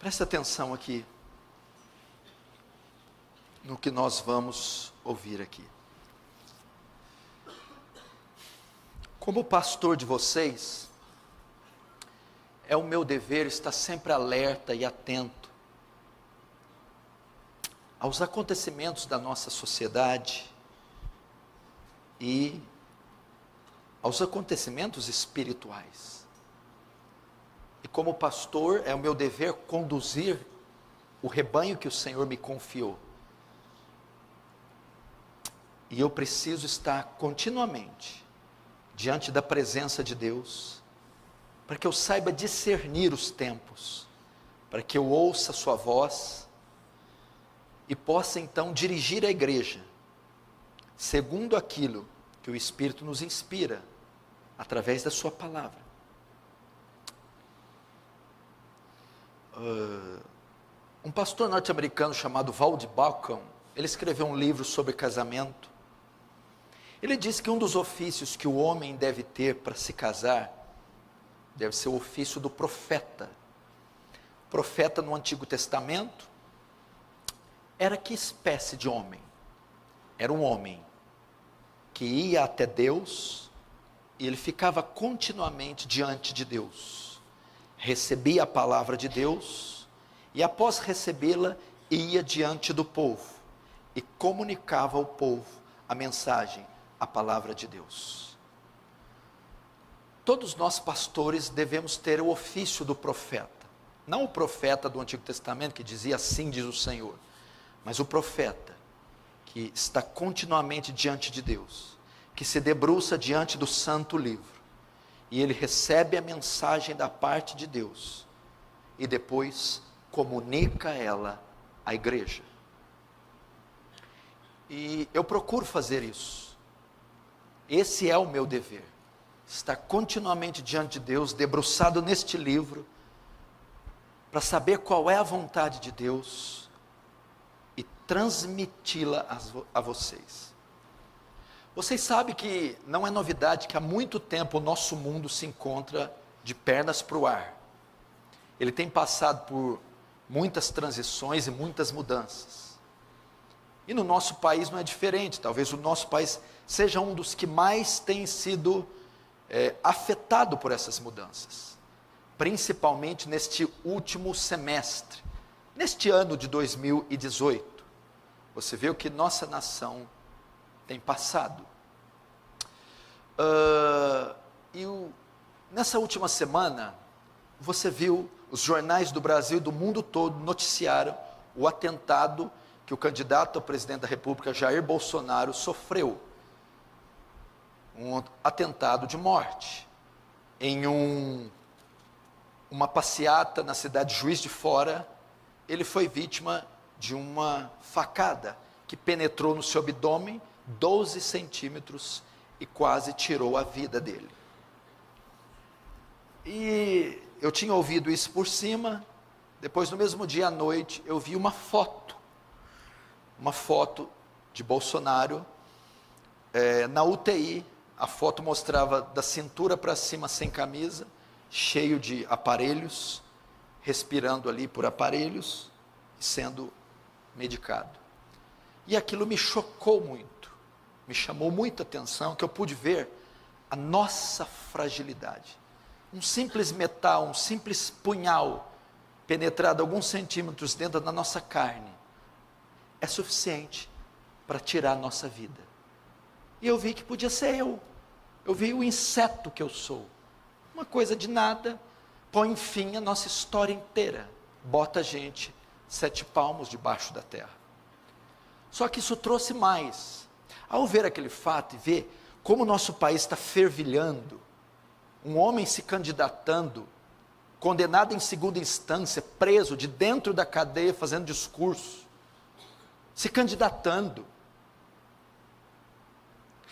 Presta atenção aqui no que nós vamos ouvir aqui. Como pastor de vocês, é o meu dever estar sempre alerta e atento aos acontecimentos da nossa sociedade e aos acontecimentos espirituais. E como pastor, é o meu dever conduzir o rebanho que o Senhor me confiou. E eu preciso estar continuamente diante da presença de Deus, para que eu saiba discernir os tempos, para que eu ouça a sua voz e possa então dirigir a igreja segundo aquilo que o Espírito nos inspira através da sua palavra. Um pastor norte-americano chamado Walt Bauckham, ele escreveu um livro sobre casamento. Ele diz que um dos ofícios que o homem deve ter para se casar deve ser o ofício do profeta. Profeta no Antigo Testamento era que espécie de homem? Era um homem que ia até Deus e ele ficava continuamente diante de Deus, recebia a palavra de Deus e após recebê-la ia diante do povo e comunicava ao povo a mensagem, a palavra de Deus. Todos nós pastores devemos ter o ofício do profeta, não o profeta do Antigo Testamento que dizia assim diz o Senhor, mas o profeta que está continuamente diante de Deus, que se debruça diante do santo livro, e ele recebe a mensagem da parte de Deus, e depois comunica ela à igreja. E eu procuro fazer isso. Esse é o meu dever, estar continuamente diante de Deus, debruçado neste livro, para saber qual é a vontade de Deus, e transmiti-la a vocês. Vocês sabem que não é novidade que há muito tempo o nosso mundo se encontra de pernas para o ar. Ele tem passado por muitas transições e muitas mudanças. E no nosso país não é diferente. Talvez o nosso país seja um dos que mais tem sido afetado por essas mudanças. Principalmente neste último semestre, neste ano de 2018. Você vê o que nossa nação tem passado. Nessa última semana, você viu, os jornais do Brasil e do mundo todo noticiaram o atentado que o candidato a presidente da República, Jair Bolsonaro, sofreu. Um atentado de morte, em uma passeata na cidade de Juiz de Fora. Ele foi vítima de uma facada, que penetrou no seu abdômen, 12 centímetros, e quase tirou a vida dele. E eu tinha ouvido isso por cima. Depois, no mesmo dia à noite, eu vi uma foto de Bolsonaro na UTI. A foto mostrava da cintura para cima sem camisa, cheio de aparelhos, respirando ali por aparelhos, sendo medicado. E aquilo me chocou muito, me chamou muita atenção, que eu pude ver a nossa fragilidade. Um simples metal, um simples punhal, penetrado alguns centímetros dentro da nossa carne, é suficiente para tirar a nossa vida. E eu vi que podia ser eu vi o inseto que eu sou, uma coisa de nada, põe fim à nossa história inteira, bota a gente 7 palmos debaixo da terra. Só que isso trouxe mais. Ao ver aquele fato e ver como o nosso país está fervilhando, um homem se candidatando, condenado em segunda instância, preso de dentro da cadeia, fazendo discurso, se candidatando.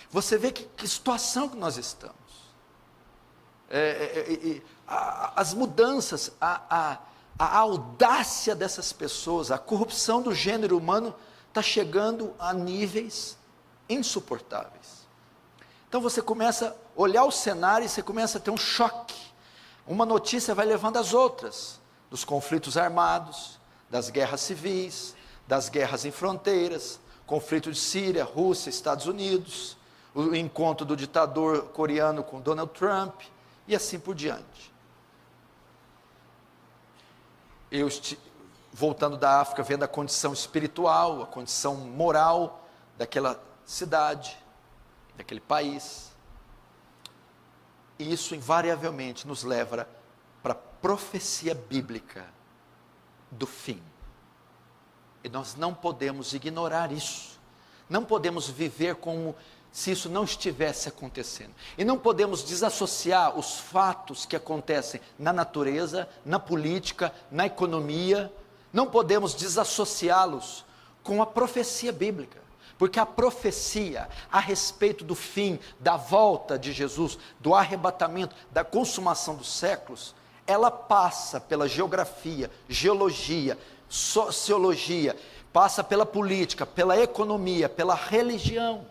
Você vê que situação que nós estamos. As mudanças, a audácia dessas pessoas, a corrupção do gênero humano está chegando a níveis insuportáveis. Então você começa a olhar o cenário e você começa a ter um choque. Uma notícia vai levando as outras. dos conflitos armados, das guerras civis, das guerras em fronteiras, conflito de Síria, Rússia, Estados Unidos, o encontro do ditador coreano com Donald Trump, e assim por diante. Eu, voltando da África, vendo a condição espiritual, a condição moral daquela cidade, daquele país, e isso invariavelmente nos leva para a profecia bíblica do fim. E nós não podemos ignorar isso, não podemos viver como se isso não estivesse acontecendo, e não podemos desassociar os fatos que acontecem na natureza, na política, na economia, não podemos desassociá-los com a profecia bíblica, porque a profecia a respeito do fim, da volta de Jesus, do arrebatamento, da consumação dos séculos, ela passa pela geografia, geologia, sociologia, passa pela política, pela economia, pela religião,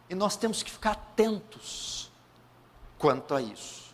e nós temos que ficar atentos quanto a isso.